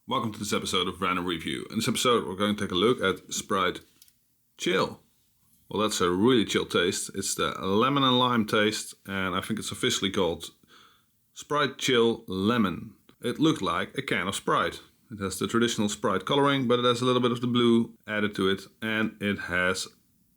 Welcome to this episode of Random Review. In this episode we're going to take a look at Sprite Chill. Well, that's a really chill taste. It's the lemon and lime taste, and I think it's officially called Sprite Chill Lemon. It looked like a can of Sprite. It has the traditional Sprite coloring, but it has a little bit of the blue added to it, and it has,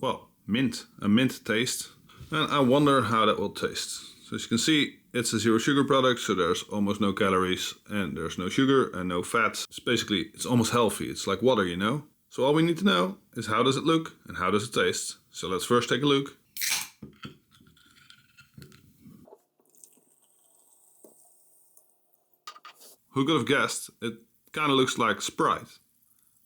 well, a mint taste. And I wonder how that will taste. So as you can see, it's a zero sugar product, so there's almost no calories and there's no sugar and no fats. It's almost healthy. It's like water, you know? So all we need to know is how does it look and how does it taste. So let's first take a look. Who could have guessed? It kind of looks like Sprite.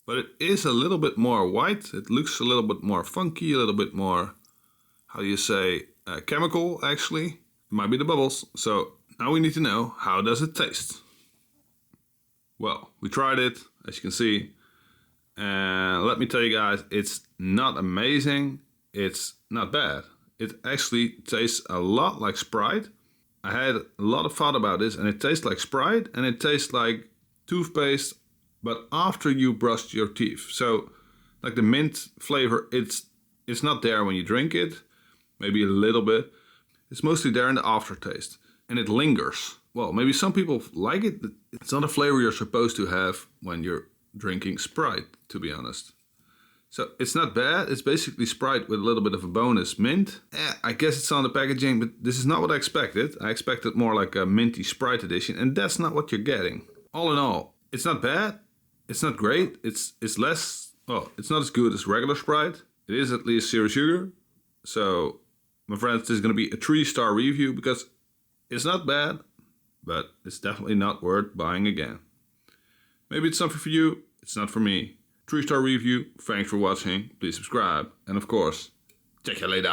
But it is a little bit more white. It looks a little bit more funky, a little bit more, chemical actually. It might be the bubbles. So now we need to know, how does it taste? Well, we tried it, as you can see. And let me tell you guys, it's not amazing. It's not bad. It actually tastes a lot like Sprite. I had a lot of thought about this, and it tastes like Sprite and it tastes like toothpaste, but after you brushed your teeth. So like the mint flavor, it's not there when you drink it, maybe a little bit. It's mostly there in the aftertaste, and it lingers. Well, maybe some people like it. It's not a flavor you're supposed to have when you're drinking Sprite, to be honest. So it's not bad. It's basically Sprite with a little bit of a bonus mint. I guess it's on the packaging, but this is not what I expected. I expected more like a minty Sprite edition, and that's not what you're getting. All in all, it's not bad. It's not great. It's less, well, it's not as good as regular Sprite. It is at least zero sugar. So, my friends, this is going to be a 3-star review because it's not bad, but it's definitely not worth buying again. Maybe it's something for you. It's not for me. 3-star review. Thanks for watching. Please subscribe. And of course, check you later.